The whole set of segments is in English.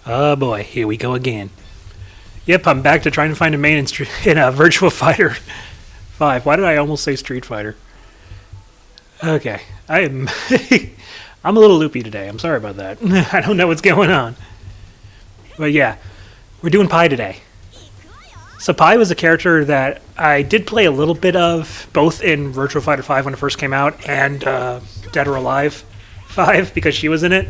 Oh boy, here we go again. Yep, I'm back to trying to find a main in Virtua Fighter 5. Why did I almost say Street Fighter? Okay, I am... I'm a little loopy today. I'm sorry about that. I don't know what's going on. But yeah, we're doing Pi today. So Pi was a character that I did play a little bit of, both in Virtua Fighter 5 when it first came out, and Dead or Alive 5, because she was in it.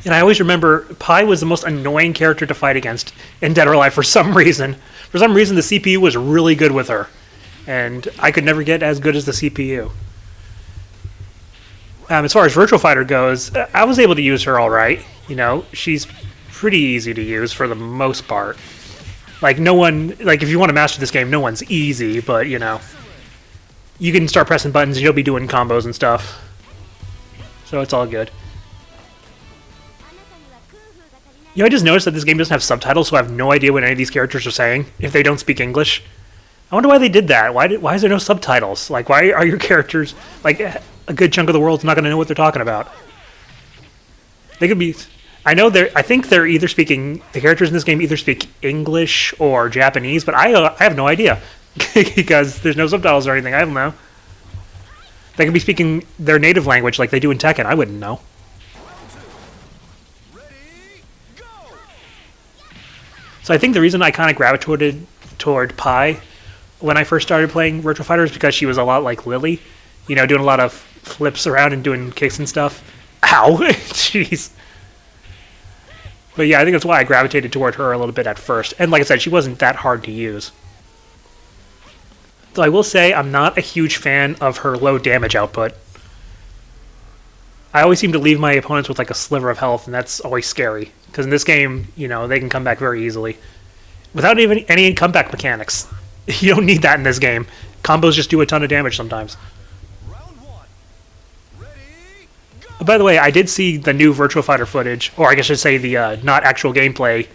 And I always remember Pi was the most annoying character to fight against in Dead or Alive for some reason. For some reason, the CPU was really good with her, and I could never get as good as the CPU. As far as Virtua Fighter goes, I was able to use her all right. You know, she's pretty easy to use for the most part. Like, no one, like, if you want to master this game, no one's easy, but, you know, you can start pressing buttons and you'll be doing combos and stuff. So it's all good. You know, I just noticed that this game doesn't have subtitles, so I have no idea what any of these characters are saying if they don't speak English. I wonder why they did that. Why is there no subtitles? Like, why are your characters, like, a good chunk of the world's not going to know what they're talking about? They could be... I think they're either speaking... The characters in this game either speak English or Japanese, but I have no idea. Because there's no subtitles or anything. I don't know. They could be speaking their native language like they do in Tekken. I wouldn't know. So I think the reason I kind of gravitated toward Pi when I first started playing Virtua Fighter is because she was a lot like Lily. You know, doing a lot of flips around and doing kicks and stuff. Ow! Jeez. But yeah, I think that's why I gravitated toward her a little bit at first. And like I said, she wasn't that hard to use. Though I will say I'm not a huge fan of her low damage output. I always seem to leave my opponents with like a sliver of health, and that's always scary. Because in this game, you know, they can come back very easily. Without even any comeback mechanics. You don't need that in this game. Combos just do a ton of damage sometimes. By the way, I did see the new Virtua Fighter footage, or I guess I should say the not actual gameplay,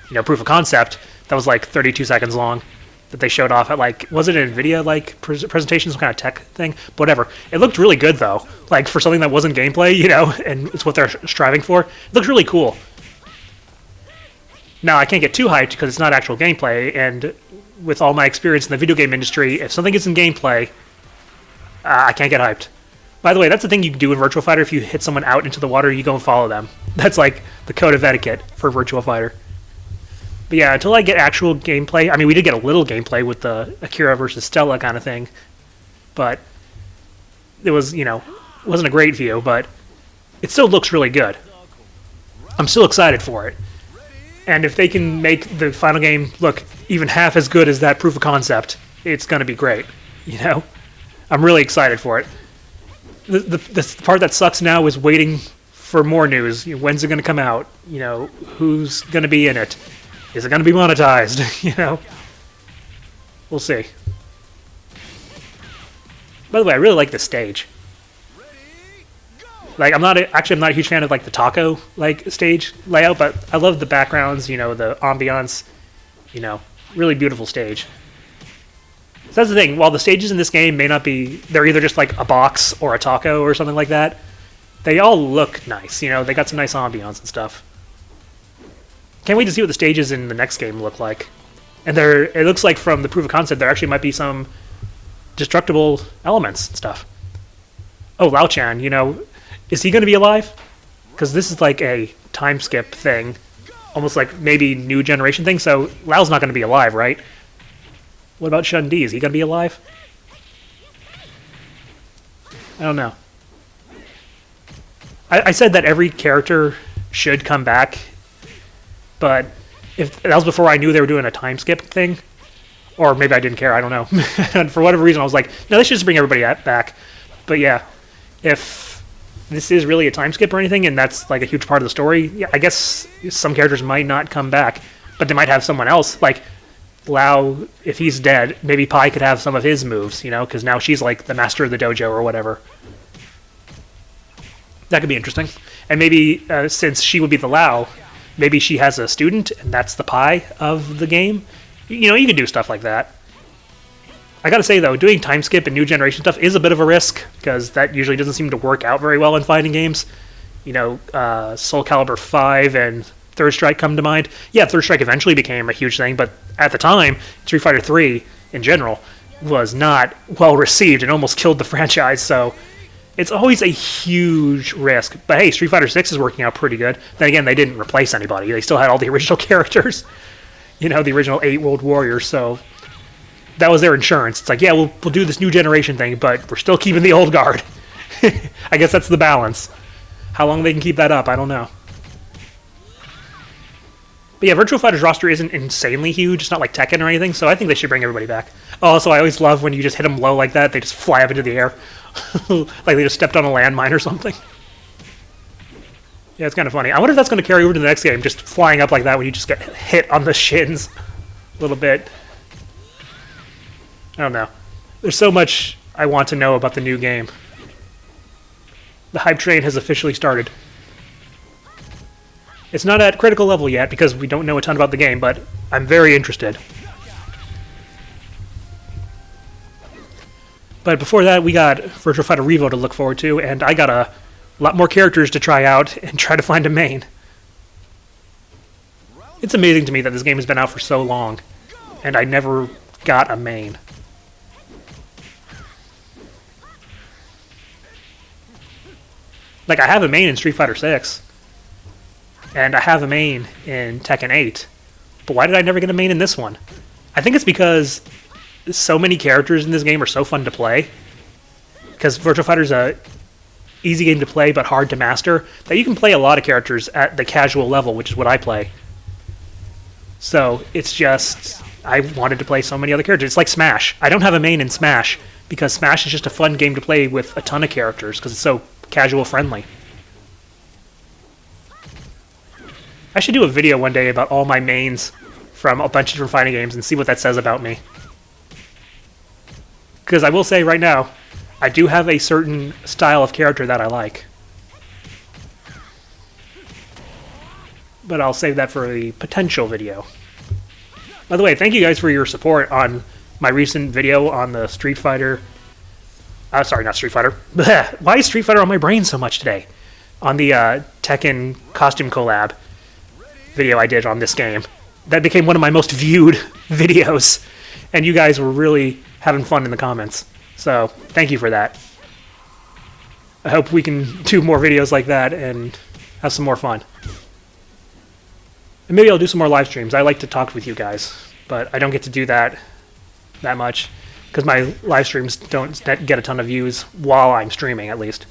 you know, proof of concept, that was like 32 seconds long, that they showed off at like, was it an NVIDIA like presentation, some kind of tech thing? But whatever. It looked really good though, like for something that wasn't gameplay, you know, and it's what they're striving for. It looks really cool. Now, I can't get too hyped because it's not actual gameplay, and with all my experience in the video game industry, if something isn't gameplay, I can't get hyped. By the way, that's the thing you can do in Virtua Fighter. If you hit someone out into the water, you go and follow them. That's like the code of etiquette for Virtua Fighter. But yeah, until I get actual gameplay, I mean, we did get a little gameplay with the Akira versus Stella kind of thing, but it was, you know, wasn't a great view, but it still looks really good. I'm still excited for it. And if they can make the final game look even half as good as that proof of concept, it's going to be great, you know? I'm really excited for it. The part that sucks now is waiting for more news. You know, when's it going to come out? You know, who's going to be in it? Is it going to be monetized? You know, we'll see. By the way, I really like this stage. Like, I'm not a huge fan of like the taco like stage layout, but I love the backgrounds. You know, the ambiance. You know, really beautiful stage. So that's the thing, while the stages in this game may not be, they're either just like a box or a taco or something like that, they all look nice, you know, they got some nice ambiance and stuff. Can't wait to see what the stages in the next game look like. And it looks like from the proof of concept, there actually might be some destructible elements and stuff. Oh, Lao Chan, you know, is he going to be alive? Because this is like a time skip thing, almost like maybe new generation thing, so Lao's not going to be alive, right? What about Shun-Di? Is he going to be alive? I don't know. I said that every character should come back, but if that was before I knew they were doing a time skip thing, or maybe I didn't care, I don't know. And for whatever reason, I was like, no, they should just bring everybody back. But yeah, if this is really a time skip or anything, and that's like a huge part of the story, yeah, I guess some characters might not come back, but they might have someone else, like Lao, if he's dead, maybe Pi could have some of his moves, you know, because now she's like the master of the dojo or whatever. That could be interesting. And maybe, since she would be the Lao, maybe she has a student, and that's the Pi of the game. You know, you could do stuff like that. I gotta say, though, doing time skip and new generation stuff is a bit of a risk, because that usually doesn't seem to work out very well in fighting games. You know, Soul Calibur 5 and Third Strike come to mind. Yeah, Third Strike eventually became a huge thing, but at the time, Street Fighter 3 in general was not well received and almost killed the franchise, so it's always a huge risk. But hey, Street Fighter 6 is working out pretty good. Then again, they didn't replace anybody. They still had all the original characters, the original 8 World Warriors, so that was their insurance. It's like, yeah, we'll do this new generation thing, but we're still keeping the old guard. I guess that's the balance. How long they can keep that up, I don't know. But yeah, Virtua Fighter's roster isn't insanely huge. It's not like Tekken or anything, so I think they should bring everybody back. Also, I always love when you just hit them low like that, they just fly up into the air. Like they just stepped on a landmine or something. Yeah, it's kind of funny. I wonder if that's going to carry over to the next game, just flying up like that when you just get hit on the shins a little bit. I don't know. There's so much I want to know about the new game. The hype train has officially started. It's not at critical level yet because we don't know a ton about the game, but I'm very interested. But before that, we got Virtua Fighter Revo to look forward to, and I got a lot more characters to try out and try to find a main. It's amazing to me that this game has been out for so long, and I never got a main. Like, I have a main in Street Fighter 6. And I have a main in Tekken 8. But why did I never get a main in this one? I think it's because so many characters in this game are so fun to play. Because Virtua Fighter's a easy game to play but hard to master, that you can play a lot of characters at the casual level, which is what I play. So it's just, I wanted to play so many other characters. It's like Smash. I don't have a main in Smash because Smash is just a fun game to play with a ton of characters because it's so casual friendly. I should do a video one day about all my mains from a bunch of different fighting games and see what that says about me. Because I will say right now, I do have a certain style of character that I like. But I'll save that for a potential video. By the way, thank you guys for your support on my recent video on the Street Fighter... sorry, not Street Fighter. Why is Street Fighter on my brain so much today? On the Tekken costume collab video I did on this game. That became one of my most viewed videos, and you guys were really having fun in the comments. So, thank you for that. I hope we can do more videos like that and have some more fun. And maybe I'll do some more live streams. I like to talk with you guys, but I don't get to do that much, because my live streams don't get a ton of views while I'm streaming, at least.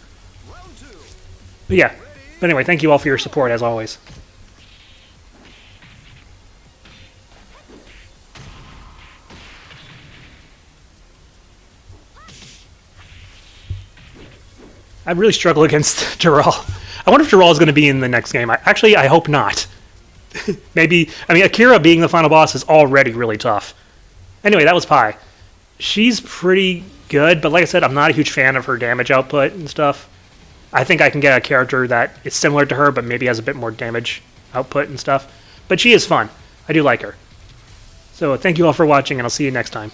But yeah. But anyway, thank you all for your support, as always. I really struggle against Dural. I wonder if Dural is going to be in the next game. Actually, I hope not. Maybe, I mean, Akira being the final boss is already really tough. Anyway, that was Pi. She's pretty good, but like I said, I'm not a huge fan of her damage output and stuff. I think I can get a character that is similar to her, but maybe has a bit more damage output and stuff. But she is fun. I do like her. So thank you all for watching, and I'll see you next time.